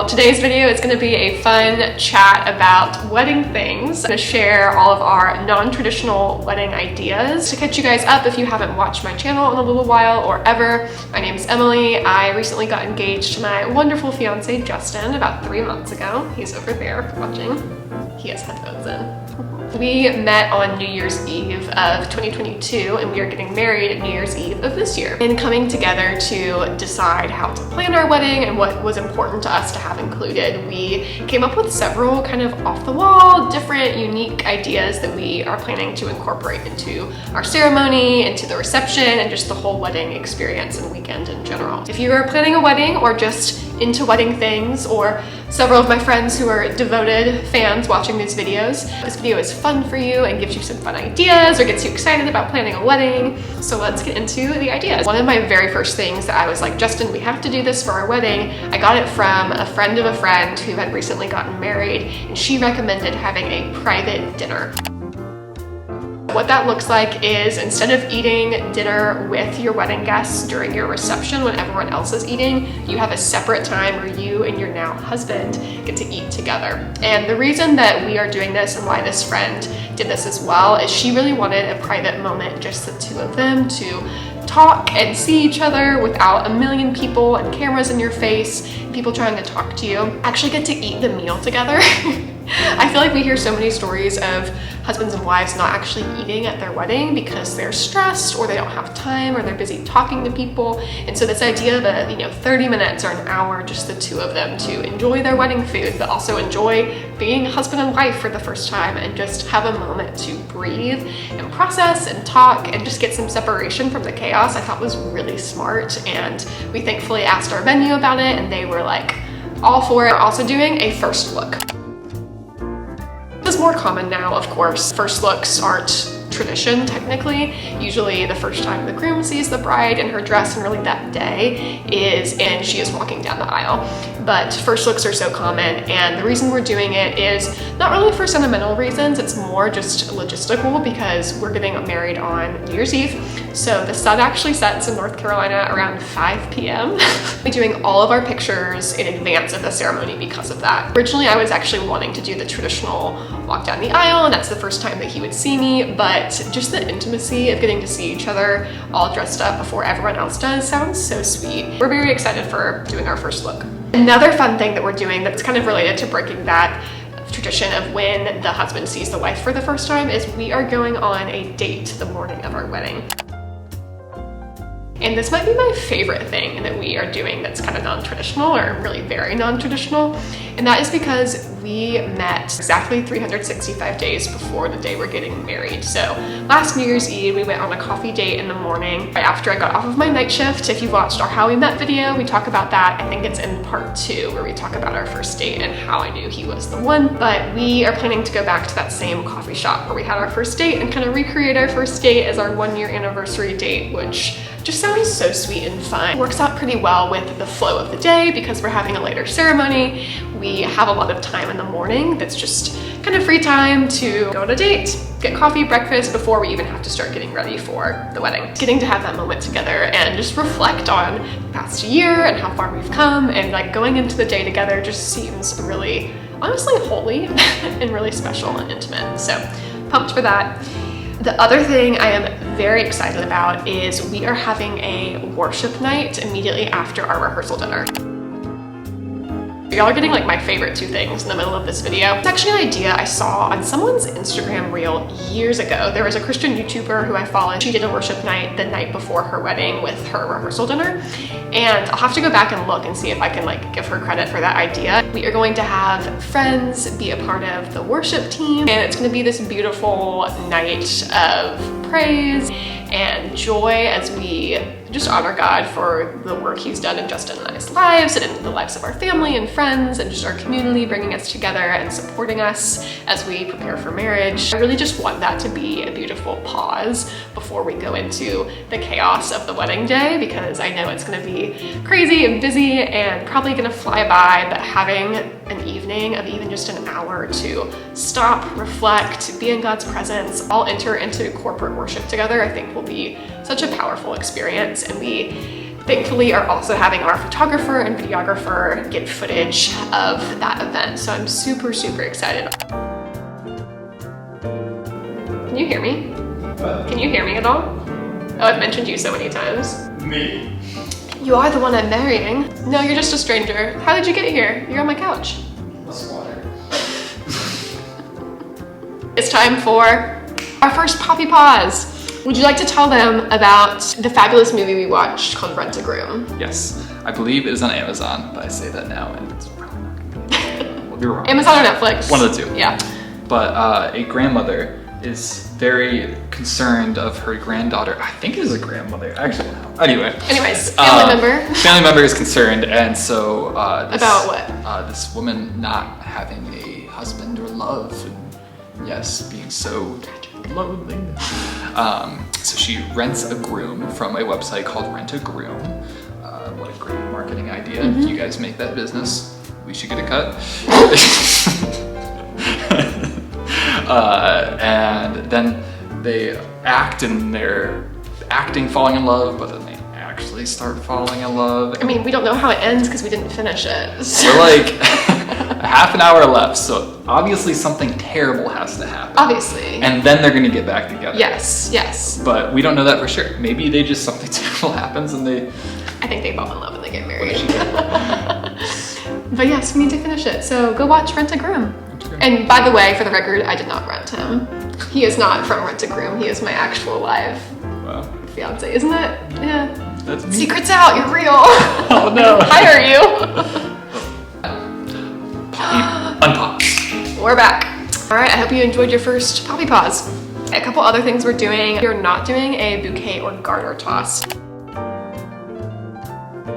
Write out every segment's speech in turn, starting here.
Today's video is going to be a fun chat about wedding things. I'm going to share all of our non-traditional wedding ideas. To catch you guys up if you haven't watched my channel in a little while or ever, my name is Emily. I recently got engaged to my wonderful fiance Justen about 3 months ago. He's over there watching. He has headphones in. We met on New Year's Eve of 2022 and we are getting married New Year's Eve of this year. And coming together to decide how to plan our wedding and what was important to us to have included, we came up with several kind of off-the-wall, different, unique ideas that we are planning to incorporate into our ceremony, into the reception, and just the whole wedding experience and weekend in general. If you are planning a wedding or just into wedding things, or several of my friends who are devoted fans watching these videos, this video is fun for you and gives you some fun ideas or gets you excited about planning a wedding. So let's get into the ideas. One of my very first things that I was like, Justen, we have to do this for our wedding. I got it from a friend of a friend who had recently gotten married, and she recommended having a private dinner. What that looks like is, instead of eating dinner with your wedding guests during your reception when everyone else is eating, you have a separate time where you and your now husband get to eat together. And the reason that we are doing this and why this friend did this as well is she really wanted a private moment, just the two of them, to talk and see each other without a million people and cameras in your face, and people trying to talk to you. Actually get to eat the meal together. I feel like we hear so many stories of husbands and wives not actually eating at their wedding because they're stressed or they don't have time or they're busy talking to people. And so this idea of a 30 minutes or an hour, just the two of them, to enjoy their wedding food, but also enjoy being husband and wife for the first time and just have a moment to breathe and process and talk and just get some separation from the chaos, I thought was really smart. And we thankfully asked our venue about it and they were like all for it. We're also doing a first look. This is more common now, of course. First looks aren't tradition technically. Usually the first time the groom sees the bride in her dress, and really that day, is and she is walking down the aisle. But first looks are so common, and the reason we're doing it is not really for sentimental reasons, it's more just logistical because we're getting married on New Year's Eve. So the sun actually sets in North Carolina around 5 p.m. We're doing all of our pictures in advance of the ceremony because of that. Originally I was actually wanting to do the traditional walk down the aisle, and that's the first time that he would see me, but just the intimacy of getting to see each other all dressed up before everyone else does sounds so sweet. We're very excited for doing our first look. Another fun thing that we're doing that's kind of related to breaking that tradition of when the husband sees the wife for the first time is we are going on a date the morning of our wedding. And this might be my favorite thing that we are doing that's kind of non-traditional, or really very non-traditional. And that is because we met exactly 365 days before the day we're getting married. So last New Year's Eve, we went on a coffee date in the morning right after I got off of my night shift. If you watched our How We Met video, we talk about that. I think it's in part 2 where we talk about our first date and how I knew he was the one. But we are planning to go back to that same coffee shop where we had our first date and kind of recreate our first date as our 1-year anniversary date, which just sounds so sweet and fun. It works out pretty well with the flow of the day because we're having a later ceremony. We have a lot of time in the morning that's just kind of free time to go on a date, get coffee, breakfast before we even have to start getting ready for the wedding. Getting to have that moment together and just reflect on the past year and how far we've come, and like going into the day together just seems really, honestly, holy and really special and intimate. So pumped for that. The other thing I am very excited about is we are having a worship night immediately after our rehearsal dinner. Y'all are getting like my favorite 2 things in the middle of this video. It's actually an idea I saw on someone's Instagram reel years ago. There was a Christian YouTuber who I follow. She did a worship night the night before her wedding with her rehearsal dinner. And I'll have to go back and look and see if I can like give her credit for that idea. We are going to have friends be a part of the worship team, and it's going to be this beautiful night of praise and joy as we just honor God for the work he's done in Justen and I's lives and in the lives of our family and friends and just our community, bringing us together and supporting us as we prepare for marriage. I really just want that to be a beautiful pause before we go into the chaos of the wedding day, because I know it's going to be crazy and busy and probably going to fly by, but having an evening of even just an hour to stop, reflect, be in God's presence, all enter into corporate worship together, I think will be such a powerful experience. And we thankfully are also having our photographer and videographer get footage of that event. So I'm super, super excited. Can you hear me? What? Can you hear me at all? Oh, I've mentioned you so many times. Me? You are the one I'm marrying. No, you're just a stranger. How did you get here? You're on my couch. That's water. It's time for our first Poppy Pause. Would you like to tell them about the fabulous movie we watched called Rent a Groom? Yes, I believe it is on Amazon, but I say that now and it's probably not gonna be. We'll be wrong. Amazon or Netflix? One of the two. Yeah. But a grandmother is very concerned of her granddaughter. I think it is a grandmother, actually. Anyways, family member. Family member is concerned, and so about what? This woman not having a husband or love, and yes, being so lonely. So she rents a groom from a website called Rent a Groom. What a great marketing idea! If you guys make that business, we should get a cut. And then they act and they're acting falling in love, but then they actually start falling in love. I mean, we don't know how it ends because we didn't finish it. So. We're like a half an hour left, so obviously something terrible has to happen. Obviously. And then they're gonna get back together. Yes, yes. But we don't know that for sure. Maybe they just, something terrible happens and they... I think they fall in love and they get married. But yes, we need to finish it. So go watch Rent a Groom. And by the way, for the record, I did not rent him. He is not from Rent a Groom. He is my actual live fiance, isn't it? Yeah. That's me. Secret's out, you're real. Oh no. Hire you. Unpause. We're back. All right, I hope you enjoyed your first Poppy Pause. A couple other things we're doing. We're not doing a bouquet or garter toss.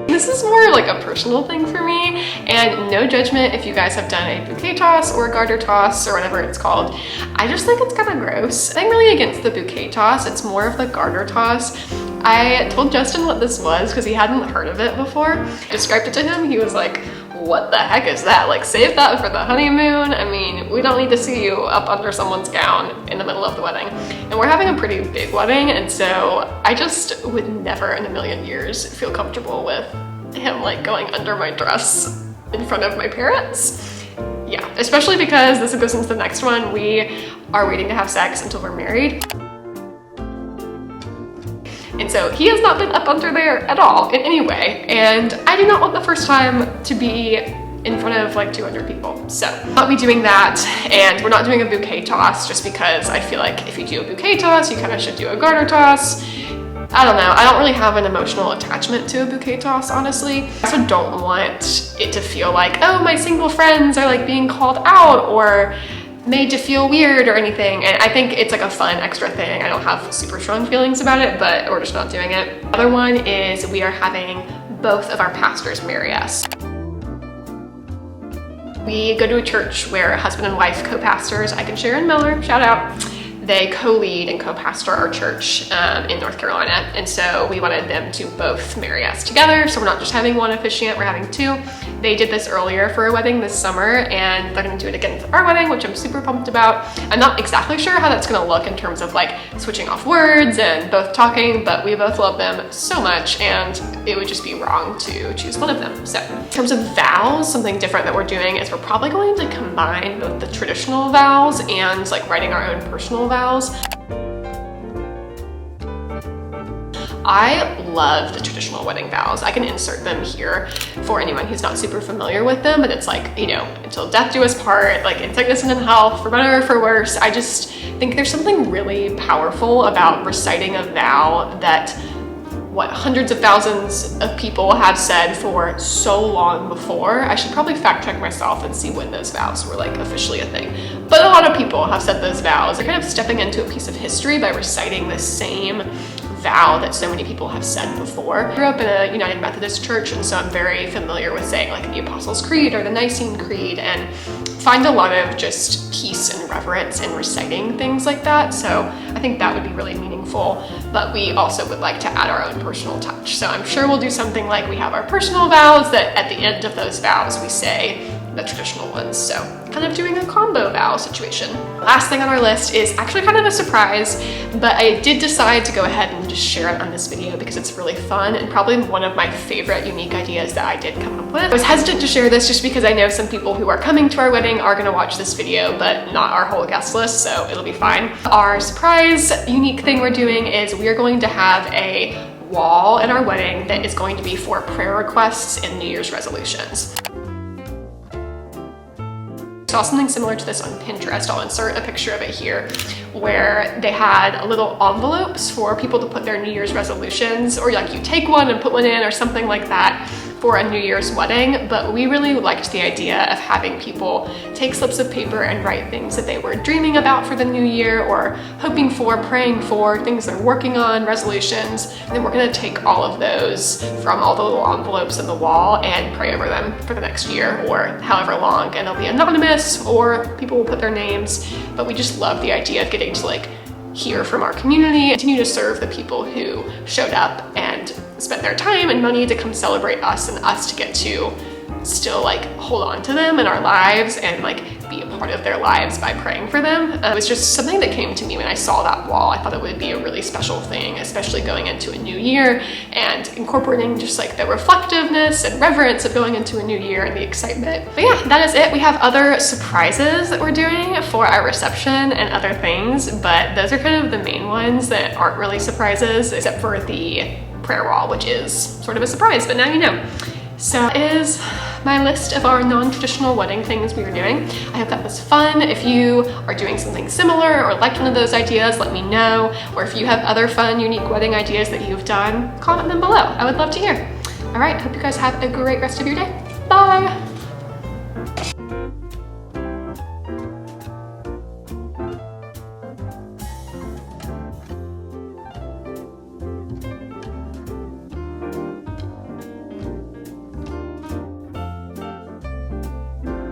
This is more like a personal thing for me, and no judgment if you guys have done a bouquet toss or a garter toss or whatever it's called. I just think it's kind of gross. I'm really against the bouquet toss. It's more of the garter toss. I told Justin what this was because he hadn't heard of it before. I described it to him. He was like, what the heck is that? Like, save that for the honeymoon. I mean, we don't need to see you up under someone's gown in the middle of the wedding. And we're having a pretty big wedding, and so I just would never in a million years feel comfortable with him like going under my dress in front of my parents. Yeah, especially because this goes into the next one. We are waiting to have sex until we're married. And so he has not been up under there at all in any way. And I do not want the first time to be in front of like 200 people. So I'll be doing that, and we're not doing a bouquet toss just because I feel like if you do a bouquet toss, you kind of should do a garter toss. I don't know, I don't really have an emotional attachment to a bouquet toss, honestly. I also don't want it to feel like, oh, my single friends are like being called out or made to feel weird or anything. And I think it's like a fun extra thing. I don't have super strong feelings about it, but we're just not doing it. The other one is we are having both of our pastors marry us. We go to a church where husband and wife co-pastors, Ike and Sharon Miller, shout out. They co-lead and co-pastor our church in North Carolina. And so we wanted them to both marry us together. So we're not just having one officiant, we're having two. They did this earlier for a wedding this summer, and they're gonna do it again for our wedding, which I'm super pumped about. I'm not exactly sure how that's gonna look in terms of like switching off words and both talking, but we both love them so much, and it would just be wrong to choose one of them. So in terms of vows, something different that we're doing is we're probably going to combine both the traditional vows and like writing our own personal vows. I love the traditional wedding vows. I can insert them here for anyone who's not super familiar with them, but it's like, you know, until death do us part, like in sickness and in health, for better or for worse. I just think there's something really powerful about reciting a vow that hundreds of thousands of people have said for so long before. I should probably fact check myself and see when those vows were like officially a thing. But a lot of people have said those vows. They're kind of stepping into a piece of history by reciting the same vow that so many people have said before. I grew up in a United Methodist church, and so I'm very familiar with saying like the Apostles' Creed or the Nicene Creed, and find a lot of just peace and reverence in reciting things like that. So I think that would be really meaningful, but we also would like to add our own personal touch. So I'm sure we'll do something like we have our personal vows that at the end of those vows we say, the traditional ones. So kind of doing a combo vow situation. Last thing on our list is actually kind of a surprise, but I did decide to go ahead and just share it on this video because it's really fun and probably one of my favorite unique ideas that I did come up with. I was hesitant to share this just because I know some people who are coming to our wedding are gonna watch this video, but not our whole guest list, so it'll be fine. Our surprise unique thing we're doing is we are going to have a wall at our wedding that is going to be for prayer requests and New Year's resolutions. I saw something similar to this on Pinterest. I'll insert a picture of it here, where they had little envelopes for people to put their New Year's resolutions, or like you take one and put one in or something like that for a New Year's wedding. But we really liked the idea of having people take slips of paper and write things that they were dreaming about for the new year or hoping for, praying for, things they're working on, resolutions. And then we're gonna take all of those from all the little envelopes on the wall and pray over them for the next year or however long. And they'll be anonymous or people will put their names. But we just love the idea of getting to like hear from our community, continue to serve the people who showed up and spent their time and money to come celebrate us, and us to get to still like hold on to them in our lives and like be a part of their lives by praying for them. It was just something that came to me when I saw that wall. I thought it would be a really special thing, especially going into a new year and incorporating just like the reflectiveness and reverence of going into a new year and the excitement. But yeah, that is it. We have other surprises that we're doing for our reception and other things, but those are kind of the main ones that aren't really surprises, except for the prayer wall, which is sort of a surprise, but now you know. So that is my list of our non-traditional wedding things we are doing. I hope that was fun. If you are doing something similar or liked one of those ideas, let me know. Or if you have other fun, unique wedding ideas that you've done, comment them below. I would love to hear. All right, hope you guys have a great rest of your day. Bye.